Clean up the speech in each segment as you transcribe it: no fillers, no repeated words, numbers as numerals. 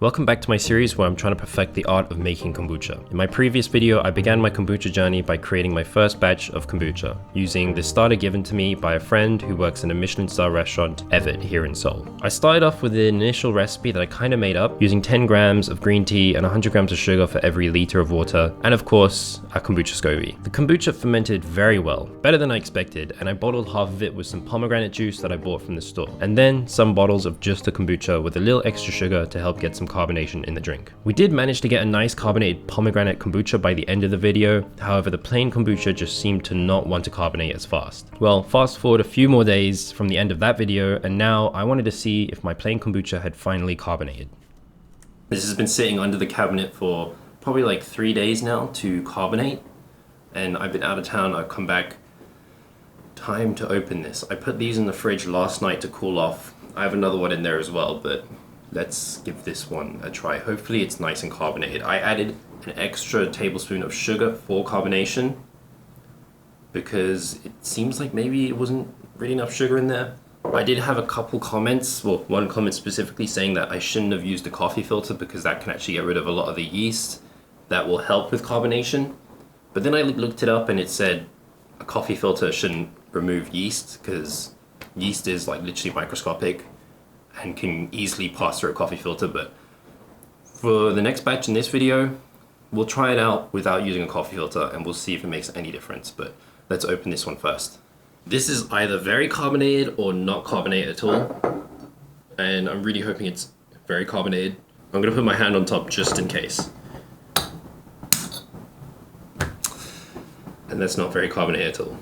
Welcome back to my series where I'm trying to perfect the art of making kombucha. In my previous video, I began my kombucha journey by creating my first batch of kombucha, using the starter given to me by a friend who works in a Michelin star restaurant, Evid, here in Seoul. I started off with the initial recipe that I kind of made up, using 10 grams of green tea and 100 grams of sugar for every liter of water, and of course, a kombucha SCOBY. The kombucha fermented very well, better than I expected, and I bottled half of it with some pomegranate juice that I bought from the store, and then some bottles of just the kombucha with a little extra sugar to help get some carbonation in the drink. We did manage to get a nice carbonated pomegranate kombucha by the end of the video, however the plain kombucha just seemed to not want to carbonate as fast. Well, fast forward a few more days from the end of that video, and now I wanted to see if my plain kombucha had finally carbonated. This has been sitting under the cabinet for probably like 3 days now to carbonate, and I've been out of town. I've come back. Time to open this. I put these in the fridge last night to cool off. I have another one in there as well, but let's give this one a try. Hopefully it's nice and carbonated. I added an extra tablespoon of sugar for carbonation because it seems like maybe it wasn't really enough sugar in there. I did have a couple comments, well, one comment specifically saying that I shouldn't have used a coffee filter because that can actually get rid of a lot of the yeast that will help with carbonation. But then I looked it up and it said a coffee filter shouldn't remove yeast because yeast is like literally microscopic and can easily pass through a coffee filter. But for the next batch in this video, we'll try it out without using a coffee filter and we'll see if it makes any difference. But let's open this one first. This is either very carbonated or not carbonated at all, and I'm really hoping it's very carbonated. I'm gonna put my hand on top just in case. And that's not very carbonated at all.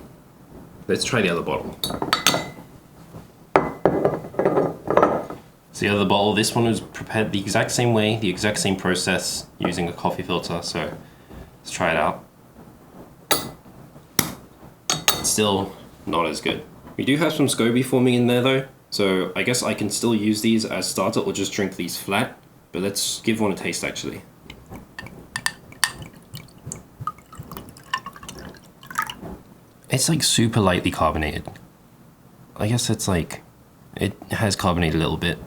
Let's try the other bottle. So the other bottle, this one was prepared the exact same way, the exact same process, using a coffee filter, so let's try it out. It's still not as good. We do have some SCOBY forming in there though, so I guess I can still use these as starter or just drink these flat, but let's give one a taste actually. It's like super lightly carbonated. I guess it's like, it has carbonated a little bit.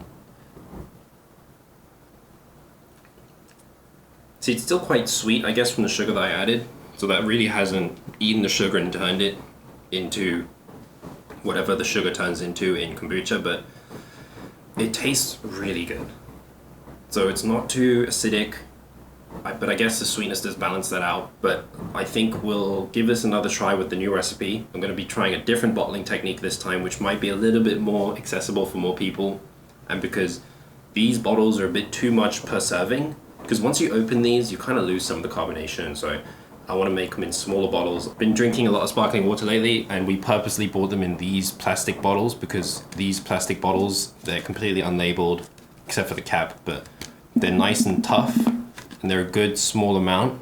See, it's still quite sweet, I guess, from the sugar that I added. So that really hasn't eaten the sugar and turned it into whatever the sugar turns into in kombucha, but it tastes really good. So it's not too acidic, but I guess the sweetness does balance that out. But I think we'll give this another try with the new recipe. I'm going to be trying a different bottling technique this time, which might be a little bit more accessible for more people. And because these bottles are a bit too much per serving, because once you open these, you kind of lose some of the carbonation. So I want to make them in smaller bottles. I've been drinking a lot of sparkling water lately, and we purposely bought them in these plastic bottles because these plastic bottles, they're completely unlabeled except for the cap, but they're nice and tough and they're a good small amount.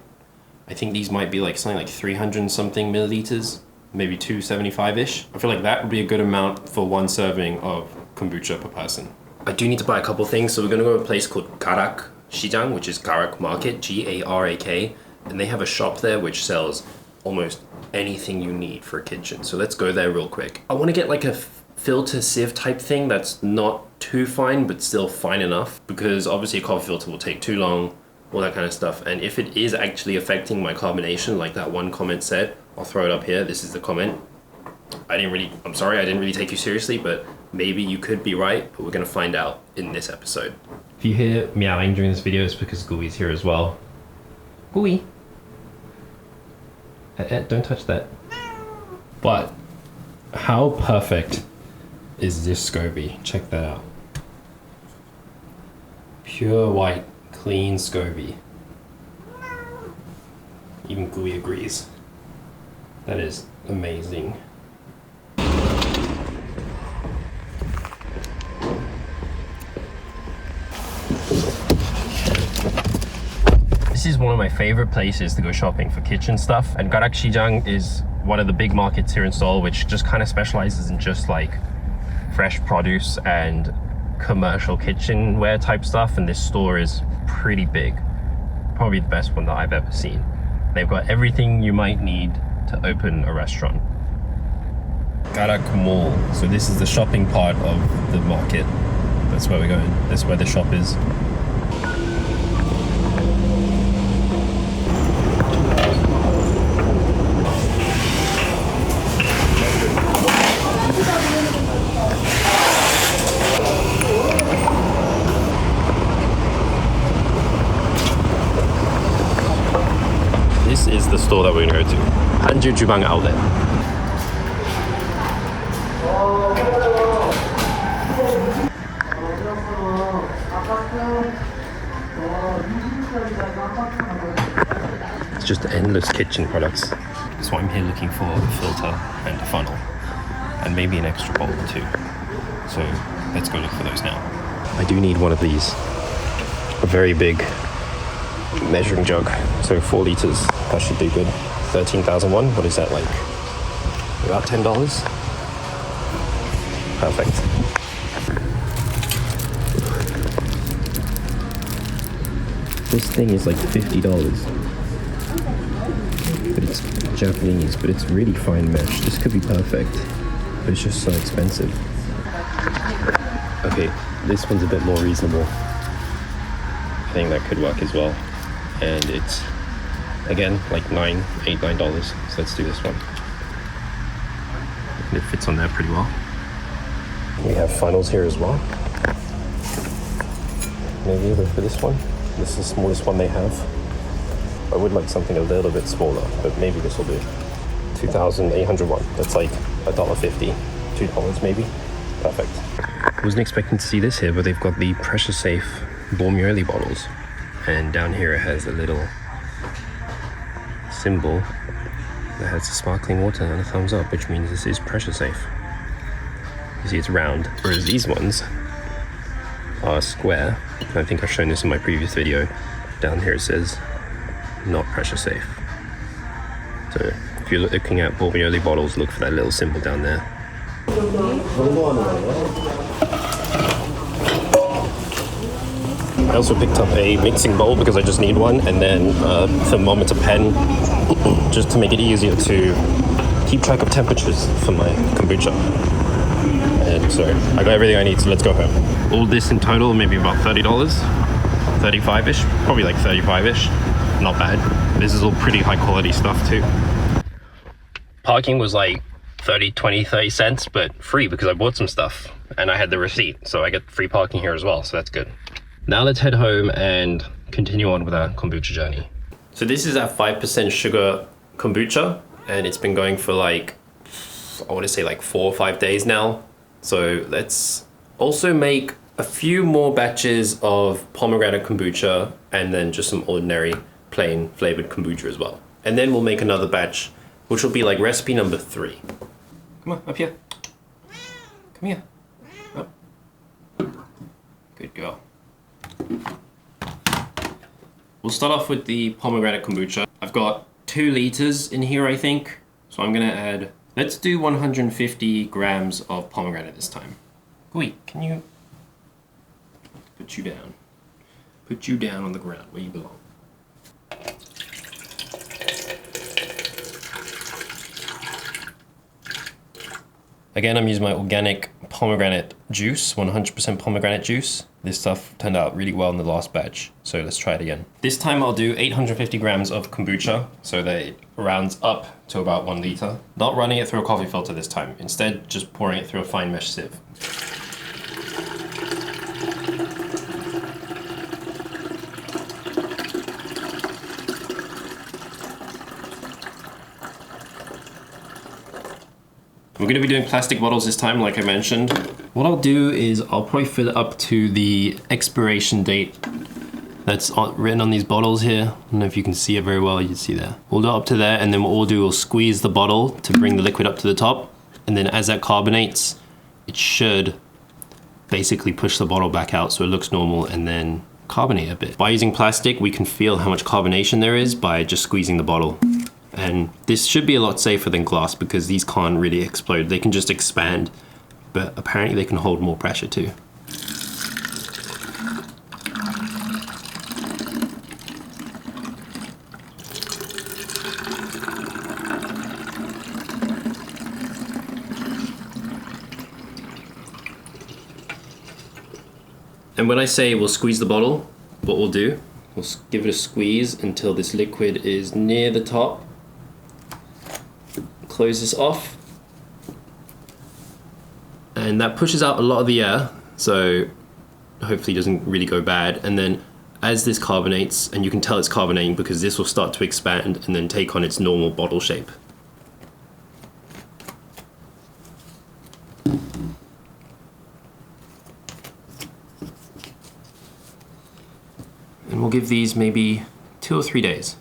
I think these might be like something like 300 and something milliliters, maybe 275-ish. I feel like that would be a good amount for one serving of kombucha per person. I do need to buy a couple things, so we're going to go to a place called Garak Shijang, which is Garak Market, G-A-R-A-K, and they have a shop there which sells almost anything you need for a kitchen. So let's go there real quick. I want to get like a filter sieve type thing that's not too fine but still fine enough, because obviously a coffee filter will take too long, all that kind of stuff. And if it is actually affecting my carbonation, like that one comment said, I'll throw it up here. This is the comment. I'm sorry, I didn't really take you seriously, but maybe you could be right, but we're gonna find out in this episode. If you hear meowing during this video, it's because Gooey's here as well. Gooey! Don't touch that. But how perfect is this SCOBY? Check that out. Pure white, clean SCOBY. Even Gooey agrees. That is amazing. This is one of my favorite places to go shopping for kitchen stuff, and Garak Shijang is one of the big markets here in Seoul which just kind of specializes in just like fresh produce and commercial kitchenware type stuff, and this store is pretty big, probably the best one that I've ever seen. They've got everything you might need to open a restaurant. Garak Mall, so this is the shopping part of the market. That's where we're going, that's where the shop is. is the store that we're gonna go to. Hanju Jubang Outlet. It's just endless kitchen products. So I'm here looking for a filter and a funnel, and maybe an extra bowl or two. So let's go look for those now. I do need one of these. A very big measuring jug. So 4 liters, that should do good. 13,000 won, what is that like? About $10? Perfect. This thing is like $50. But it's Japanese, but it's really fine mesh. This could be perfect, but it's just so expensive. Okay, this one's a bit more reasonable. I think that could work as well. And it's, again, like $8, $9. So let's do this one. It fits on there pretty well. We have funnels here as well. Maybe look for this one. This is the smallest one they have. I would like something a little bit smaller, but maybe this will do. 2,800 won. That's like $1.50, $2 maybe. Perfect. I wasn't expecting to see this here, but they've got the pressure safe Bormioli bottles. And down here it has a little symbol that has a sparkling water and a thumbs up, which means this is pressure safe. You see it's round, whereas these ones are square. I think I've shown this in my previous video. Down here it says not pressure safe. So if you're looking at Bormioli bottles, look for that little symbol down there. I also picked up a mixing bowl because I just need one, and then a thermometer pen just to make it easier to keep track of temperatures for my kombucha. And so I got everything I need, so let's go home. All this in total, maybe about $30, 35-ish, probably like 35-ish. Not bad. This is all pretty high quality stuff too. Parking was like 30 cents, but free because I bought some stuff and I had the receipt, so I get free parking here as well, so that's good. Now let's head home and continue on with our kombucha journey. So this is our 5% sugar kombucha, and it's been going for like, I want to say like 4 or 5 days now. So let's also make a few more batches of pomegranate kombucha and then just some ordinary plain flavored kombucha as well. And then we'll make another batch, which will be like recipe number 3. Come on, up here. Come here. Up. Good girl. We'll start off with the pomegranate kombucha. I've got 2 liters in here, I think. So I'm gonna add, let's do 150 grams of pomegranate this time. Wait, can you put you down? Put you down on the ground where you belong. Again, I'm using my organic pomegranate juice, 100% pomegranate juice. This stuff turned out really well in the last batch, so let's try it again. This time I'll do 850 grams of kombucha, so that it rounds up to about 1 liter. Not running it through a coffee filter this time, instead just pouring it through a fine mesh sieve. We're going to be doing plastic bottles this time, like I mentioned. What I'll do is I'll probably fill it up to the expiration date that's written on these bottles here. I don't know if you can see it very well, you can see there. We'll do it up to there, and then what we'll do, we'll squeeze the bottle to bring the liquid up to the top. And then as that carbonates, it should basically push the bottle back out so it looks normal, and then carbonate a bit. By using plastic, we can feel how much carbonation there is by just squeezing the bottle. And this should be a lot safer than glass because these can't really explode. They can just expand, but apparently they can hold more pressure too. And when I say we'll squeeze the bottle, what we'll do, we'll give it a squeeze until this liquid is near the top. Close this off, and that pushes out a lot of the air, so hopefully it doesn't really go bad. And then as this carbonates, and you can tell it's carbonating because this will start to expand and then take on its normal bottle shape. And we'll give these maybe 2 or 3 days.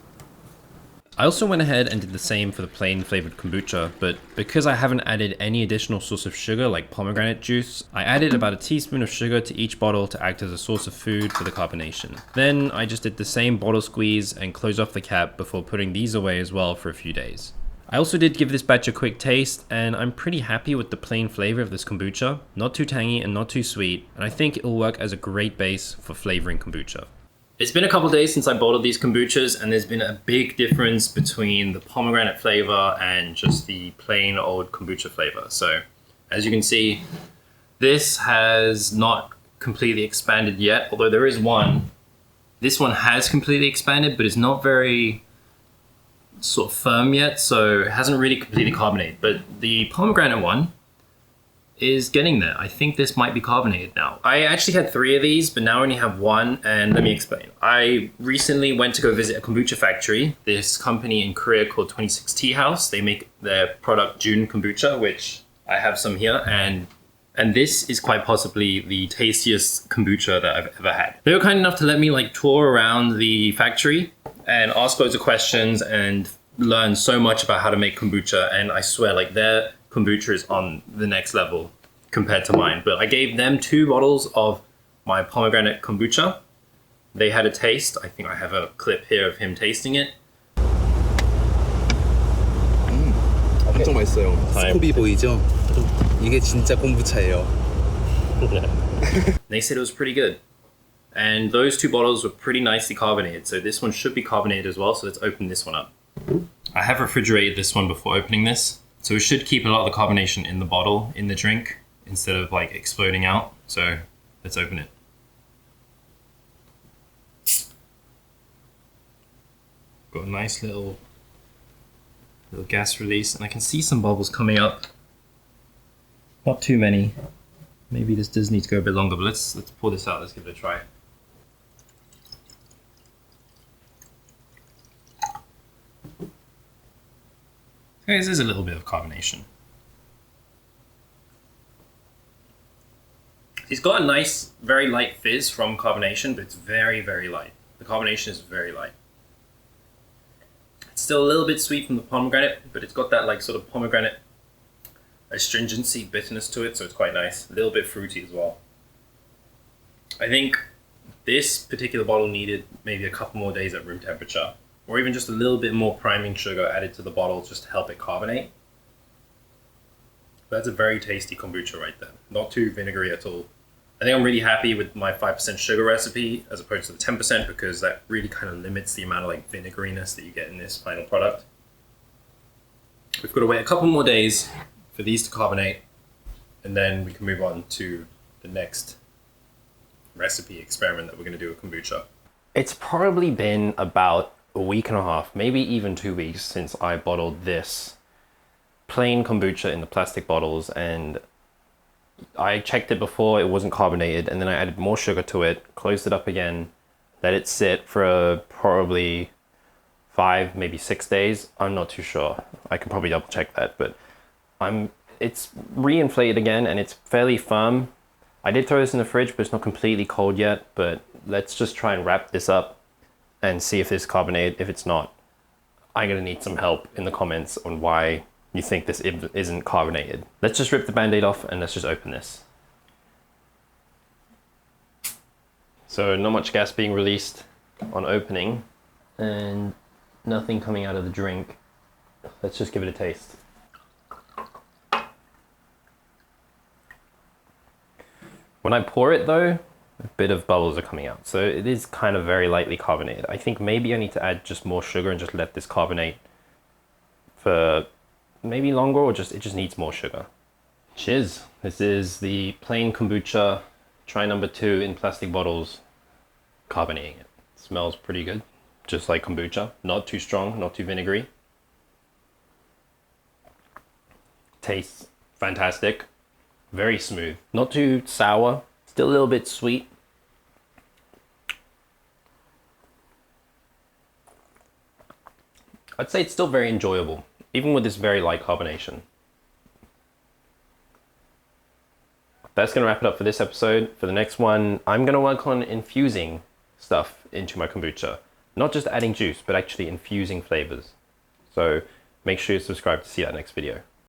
I also went ahead and did the same for the plain flavored kombucha, but because I haven't added any additional source of sugar like pomegranate juice, I added about a teaspoon of sugar to each bottle to act as a source of food for the carbonation. Then I just did the same bottle squeeze and closed off the cap before putting these away as well for a few days. I also did give this batch a quick taste, and I'm pretty happy with the plain flavor of this kombucha. Not too tangy and not too sweet, and I think it'll work as a great base for flavoring kombucha. It's been a couple days since I bottled these kombuchas, and there's been a big difference between the pomegranate flavor and just the plain old kombucha flavor. So as you can see, this has not completely expanded yet, although there is one. This one has completely expanded, but it's not very sort of firm yet, so it hasn't really completely carbonated. But the pomegranate one is getting there. I think this might be carbonated now. I actually had 3 of these, but now I only have 1, and let me explain. I recently went to go visit a kombucha factory, this company in Korea called 26 Tea House. They make their product June kombucha, which I have some here, and this is quite possibly the tastiest kombucha that I've ever had. They were kind enough to let me like tour around the factory and ask loads of questions and learn so much about how to make kombucha, and I swear like their kombucha is on the next level compared to mine. But I gave them 2 bottles of my pomegranate kombucha. They had a taste. I think I have a clip here of him tasting it. 엄청 맛있어요. 스쿠비 보이죠? 이게 진짜 kombucha예요. They said it was pretty good. And those 2 bottles were pretty nicely carbonated. So this one should be carbonated as well. So let's open this one up. I have refrigerated this one before opening this. So it should keep a lot of the carbonation in the bottle, in the drink, instead of like exploding out. So let's open it. Got a nice little gas release, and I can see some bubbles coming up. Not too many. Maybe this does need to go a bit longer, but let's pour this out. Let's give it a try. Okay, this is a little bit of carbonation. It's got a nice, very light fizz from carbonation, but it's very, very light. The carbonation is very light. It's still a little bit sweet from the pomegranate, but it's got that like sort of pomegranate astringency, bitterness to it, so it's quite nice. A little bit fruity as well. I think this particular bottle needed maybe a couple more days at room temperature, or even just a little bit more priming sugar added to the bottle just to help it carbonate. But that's a very tasty kombucha right there. Not too vinegary at all. I think I'm really happy with my 5% sugar recipe as opposed to the 10%, because that really kind of limits the amount of like vinegariness that you get in this final product. We've got to wait a couple more days for these to carbonate, and then we can move on to the next recipe experiment that we're going to do with kombucha. It's probably been about a week and a half, maybe even 2 weeks since I bottled this plain kombucha in the plastic bottles, and I checked it before, it wasn't carbonated, and then I added more sugar to it, closed it up again, let it sit for probably 5, maybe 6 days. I'm not too sure. I can probably double check that, but it's re-inflated again and it's fairly firm. I did throw this in the fridge, but it's not completely cold yet, but let's just try and wrap this up and see if this is carbonated. If it's not, I'm gonna need some help in the comments on why you think this isn't carbonated. Let's just rip the band-aid off and let's just open this. So not much gas being released on opening and nothing coming out of the drink. Let's just give it a taste. When I pour it though, a bit of bubbles are coming out. So it is kind of very lightly carbonated. I think maybe I need to add just more sugar and just let this carbonate for maybe longer, or it just needs more sugar. Cheers. This is the plain kombucha, try number 2 in plastic bottles, carbonating it. Smells pretty good, just like kombucha. Not too strong, not too vinegary. Tastes fantastic. Very smooth. Not too sour, still a little bit sweet. I'd say it's still very enjoyable, even with this very light carbonation. That's going to wrap it up for this episode. For the next one, I'm going to work on infusing stuff into my kombucha. Not just adding juice, but actually infusing flavors. So make sure you subscribe to see that next video.